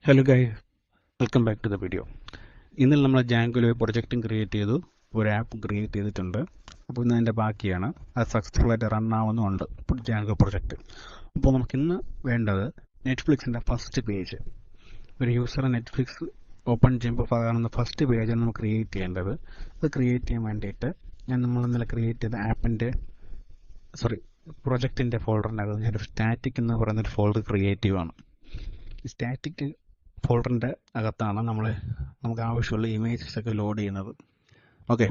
Hello guys, welcome back to the video. ഇന്നലെ നമ്മൾ ജാങ്കോയിൽ ഒരു പ്രൊജക്റ്റും ക്രിയേറ്റ് ചെയ്തു, ഒരു ആപ്പ് ക്രിയേറ്റ് ചെയ്തിട്ടുണ്ട്. അപ്പോൾ ഇന്ന് അതിൻ്റെ ബാക്കിയാണ്. അത് സക്സസ്ഫുൾ ആയിട്ട് റൺ ആവുന്നുമുണ്ട് ജാങ്കോ പ്രൊജക്റ്റ്. അപ്പോൾ നമുക്കിന്ന് വേണ്ടത് നെറ്റ്ഫ്ലിക്സിൻ്റെ ഫസ്റ്റ് പേജ്. ഒരു യൂസർ നെറ്റ്ഫ്ലിക്സ് ഓപ്പൺ ചെയ്യുമ്പോൾ കാണുന്ന ഫസ്റ്റ് പേജാണ് നമുക്ക് ക്രിയേറ്റ് ചെയ്യേണ്ടത്. അത് ക്രിയേറ്റ് ചെയ്യാൻ വേണ്ടിയിട്ട് നമ്മൾ ഇന്നലെ ക്രിയേറ്റ് ചെയ്ത ആപ്പിൻ്റെ പ്രൊജക്റ്റിൻ്റെ ഫോൾഡറിനകത്ത് ഞാനൊരു സ്റ്റാറ്റിക് എന്ന് പറയുന്നൊരു ഫോൾഡർ ക്രിയേറ്റ് ചെയ്യുവാണ്. ഈ സ്റ്റാറ്റിക് ഫോൾഡറിൻ്റെ അകത്താണ് നമുക്ക് ആവശ്യമുള്ള ഇമേജസ് ഒക്കെ ലോഡ് ചെയ്യുന്നത്. ഓക്കെ,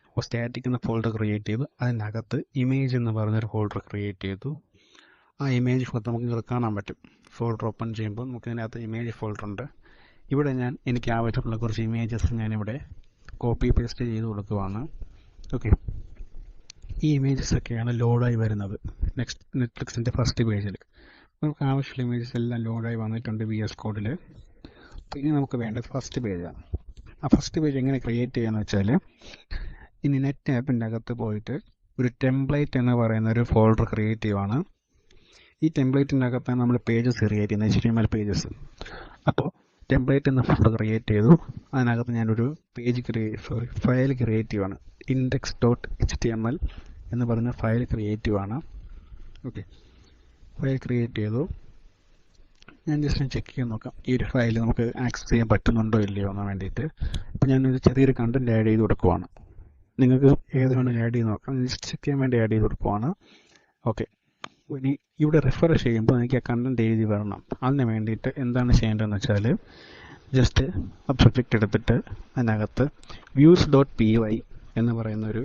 അപ്പോൾ സ്റ്റാറ്റിക് എന്ന ഫോൾഡർ ക്രിയേറ്റ് ചെയ്തു, അതിനകത്ത് ഇമേജ് എന്ന് പറഞ്ഞൊരു ഫോൾഡർ ക്രിയേറ്റ് ചെയ്തു. ആ ഇമേജ് നമുക്ക് കാണാൻ പറ്റും. ഫോൾഡർ ഓപ്പൺ ചെയ്യുമ്പോൾ നമുക്കതിനകത്ത് ഇമേജ് ഫോൾഡർ ഉണ്ട്. ഇവിടെ എനിക്ക് ആവശ്യമുള്ള കുറച്ച് ഇമേജസ് ഞാനിവിടെ കോപ്പി പേസ്റ്റ് ചെയ്ത് കൊടുക്കുവാണ്. ഓക്കെ, ഈ ഇമേജസ് ഒക്കെയാണ് ലോഡായി വരുന്നത് നെറ്റ്ഫ്ലിക്സിൻ്റെ ഫസ്റ്റ് പേജിൽ. നമുക്ക് ആവശ്യമുള്ള ഇമേജസ് എല്ലാം ലോഡായി വന്നിട്ടുണ്ട് VS കോഡിൽ. ഇനി നമുക്ക് വേണ്ടത് ഫസ്റ്റ് പേജാണ്. ആ ഫസ്റ്റ് പേജ് എങ്ങനെ ക്രിയേറ്റ് ചെയ്യാന്ന് വെച്ചാൽ, ഇനി നെറ്റ് ആപ്പിൻ്റെ അകത്ത് പോയിട്ട് ഒരു ടെംപ്ലേറ്റ് എന്ന് പറയുന്ന ഒരു ഫോൾഡർ ക്രിയേറ്റ് ചെയ്യുവാണ്. ഈ ടെംപ്ലേറ്റിൻ്റെ അകത്താണ് നമ്മൾ പേജസ് ക്രിയേറ്റ് ചെയ്യുന്നത്, HTML പേജസ്. അപ്പോൾ ടെംപ്ലേറ്റ് എന്ന ഫോൾഡർ ക്രിയേറ്റ് ചെയ്തു. അതിനകത്ത് ഞാനൊരു ഫയൽ ക്രിയേറ്റ് ചെയ്യുവാണ്. index.html എന്ന് പറയുന്ന ഫയൽ ക്രിയേറ്റ് ചെയ്യുവാണ്. ഓക്കെ, ഫയൽ ക്രിയേറ്റ് ചെയ്തു. ഞാൻ ജസ്റ്റ് ചെക്ക് ചെയ്യാൻ നോക്കാം ഈ ഒരു ഫയൽ നമുക്ക് ആക്സസ് ചെയ്യാൻ പറ്റുന്നുണ്ടോ ഇല്ലയോ എന്ന് വേണ്ടിയിട്ട്. അപ്പോൾ ഞാനൊരു ചെറിയൊരു കണ്ടൻറ്റ് ആഡ് ചെയ്ത് കൊടുക്കുവാണ്. നിങ്ങൾക്ക് ഏത് വേണമെങ്കിലും ആഡ് ചെയ്ത് നോക്കാം. ജസ്റ്റ് ചെക്ക് ചെയ്യാൻ വേണ്ടി ആഡ് ചെയ്ത് കൊടുക്കുവാണ്. ഓക്കെ, ഇനി ഇവിടെ റെഫർ ചെയ്യുമ്പോൾ എനിക്ക് ആ കണ്ടൻറ്റ് എഴുതി വരണം. അതിന് വേണ്ടിയിട്ട് എന്താണ് ചെയ്യേണ്ടതെന്ന് വെച്ചാൽ, ജസ്റ്റ് ആ സബ്ജക്റ്റ് എടുത്തിട്ട് അതിനകത്ത് views.py എന്ന് പറയുന്നൊരു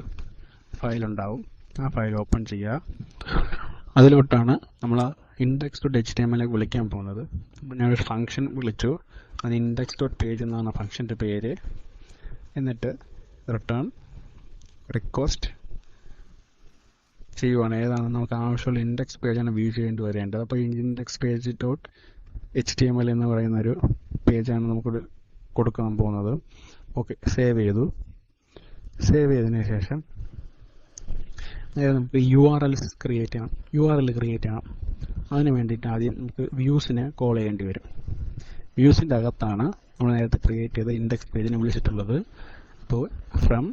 ഫയലുണ്ടാവും. ആ ഫയൽ ഓപ്പൺ ചെയ്യുക. അതിലോട്ടാണ് നമ്മൾ index.html വിളിക്കാൻ പോകുന്നത്. അപ്പോൾ ഞാനൊരു ഫംഗ്ഷൻ വിളിച്ചു. അത് index.page എന്നാണ് ഫംഗ്ഷൻ്റെ പേര്. എന്നിട്ട് റിട്ടേൺ റിക്വസ്റ്റ് ചെയ്യുവാണ്. ഏതാണ് നമുക്ക് ആവശ്യമുള്ള ഇൻഡെക്സ് പേജാണ് വ്യൂ ചെയ്യേണ്ടി വരേണ്ടത്. അപ്പോൾ index.page.html എന്ന് പറയുന്നൊരു പേജാണ് നമുക്ക് കൊടുക്കാൻ പോകുന്നത്. ഓക്കെ, സേവ് ചെയ്തു. സേവ് ചെയ്തതിന് ശേഷം നമുക്ക് URL ക്രിയേറ്റ് ചെയ്യണം. അതിന് വേണ്ടിയിട്ട് ആദ്യം നമുക്ക് വ്യൂസിനെ കോൾ ചെയ്യേണ്ടി വരും. വ്യൂസിൻ്റെ അകത്താണ് നമ്മൾ നേരത്തെ ക്രിയേറ്റ് ചെയ്ത ഇൻഡെക്സ് പേജിനെ വിളിച്ചിട്ടുള്ളത്. അപ്പോൾ from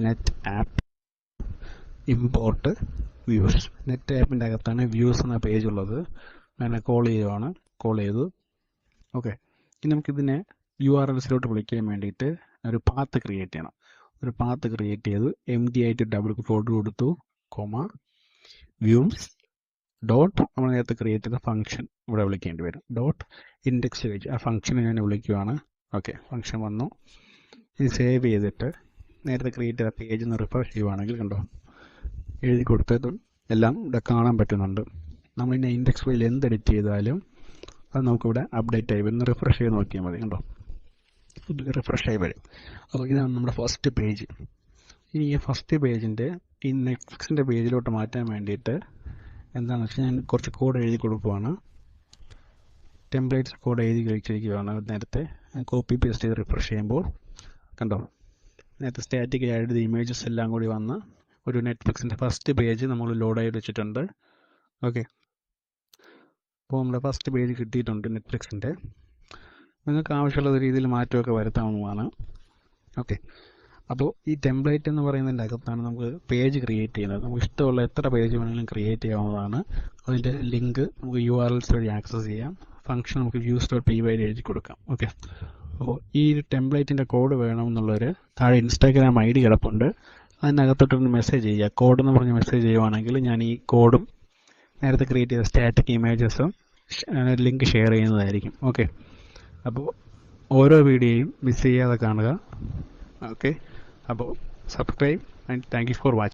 net app import views. Net ആപ്പിൻ്റെ അകത്താണ് വ്യൂസ് എന്ന പേജ് ഉള്ളത്. അങ്ങനെ കോൾ ചെയ്തു. ഓക്കെ, ഇനി നമുക്കിതിനെ URLസിലോട്ട് വിളിക്കാൻ വേണ്ടിയിട്ട് ഒരു പാത്ത് ക്രിയേറ്റ് ചെയ്യണം. ഒരു പാത്ത് ക്രിയേറ്റ് ചെയ്ത് MD ആയിട്ട് ഡബിൾ ഫോൾഡർ കൊടുത്തു, വ്യൂസ് ഡോട്ട് നമ്മൾ നേരത്തെ ക്രിയേറ്റ് ചെയ്ത ഫംഗ്ഷൻ ഇവിടെ വിളിക്കേണ്ടി വരും. ഡോട്ട് ഇൻഡെക്സ് പേജ്, ആ ഫംഗ്ഷനെ ഞാൻ വിളിക്കുവാണ്. ഓക്കെ, ഫംഗ്ഷൻ വന്നു. ഇത് സേവ് ചെയ്തിട്ട് നേരത്തെ ക്രിയേറ്റ് ചെയ്ത പേജ് ഒന്ന് റിഫ്രഷ് ചെയ്യുവാണെങ്കിൽ കണ്ടോ, എഴുതി കൊടുത്തതും എല്ലാം ഇവിടെ കാണാൻ പറ്റുന്നുണ്ട്. നമ്മളിന്നെ ഇൻഡെക്സ് പേജിൽ എന്ത് എഡിറ്റ് ചെയ്താലും അത് നമുക്കിവിടെ അപ്ഡേറ്റ് ആയി വരും. റിഫ്രഷ് ചെയ്ത് നോക്കിയാൽ മതി. കണ്ടോ, റിഫ്രഷ് ആയി വരും. അപ്പോൾ ഇതാണ് നമ്മുടെ ഫസ്റ്റ് പേജ്. ഇനി ഈ ഫസ്റ്റ് പേജിൻ്റെ ഈ നെറ്റ്ഫ്ലിക്സിൻ്റെ പേജിലോട്ട് മാറ്റാൻ വേണ്ടിയിട്ട് എന്താണെന്ന് വെച്ചാൽ, ഞാൻ കുറച്ച് കോഡ് എഴുതി കൊടുക്കുവാണ്. ടെംപ്ലേറ്റ്സ് കോഡ് എഴുതി കഴിച്ചിരിക്കുകയാണ്. നേരത്തെ കോപ്പി പേസ്റ്റ് ചെയ്ത് റിഫ്രഷ് ചെയ്യുമ്പോൾ കണ്ടോ, നേരത്തെ സ്റ്റാറ്റിക് ആഡ് ചെയ്ത ഇമേജസ് എല്ലാം കൂടി വന്ന് ഒരു നെറ്റ്ഫ്ലിക്സിൻ്റെ ഫസ്റ്റ് പേജ് നമ്മൾ ലോഡ് ചെയ്ത് വെച്ചിട്ടുണ്ട്. ഓക്കെ, അപ്പോൾ നമ്മുടെ ഫസ്റ്റ് പേജ് കിട്ടിയിട്ടുണ്ട് നെറ്റ്ഫ്ലിക്സിൻ്റെ. നിങ്ങൾക്ക് ആവശ്യമുള്ള രീതിയിൽ മാറ്റമൊക്കെ വരുത്താവുന്നതാണ്. ഓക്കെ, അപ്പോൾ ഈ ടെംപ്ലേറ്റ് എന്ന് പറയുന്നതിൻ്റെ അകത്താണ് നമുക്ക് പേജ് ക്രിയേറ്റ് ചെയ്യുന്നത്. നമുക്ക് ഇഷ്ടമുള്ള എത്ര പേജ് വേണമെങ്കിലും ക്രിയേറ്റ് ചെയ്യാവുന്നതാണ്. അതിൻ്റെ ലിങ്ക് നമുക്ക് URLs വഴി ആക്സസ് ചെയ്യാം. ഫംഗ്ഷൻ നമുക്ക് views.py എഴുതി കൊടുക്കാം. ഓക്കെ, അപ്പോൾ ഈ ടെംപ്ലേറ്റിൻ്റെ കോഡ് വേണമെന്നുള്ളവർ താഴെ Instagram ID കിടപ്പുണ്ട്. അതിനകത്തോട്ടൊന്ന് മെസ്സേജ് ചെയ്യുക. കോഡ് എന്ന് പറഞ്ഞ് മെസ്സേജ് ചെയ്യുവാണെങ്കിൽ ഞാൻ ഈ കോഡും നേരത്തെ ക്രിയേറ്റ് ചെയ്ത സ്റ്റാറ്റിക് ഇമേജസും ലിങ്ക് ഷെയർ ചെയ്യുന്നതായിരിക്കും. ഓക്കെ, അപ്പോൾ ഓരോ വീഡിയോയും മിസ് ചെയ്യാതെ കാണുക. ഓക്കെ, അപ്പോൾ subscribe and thank you for watching.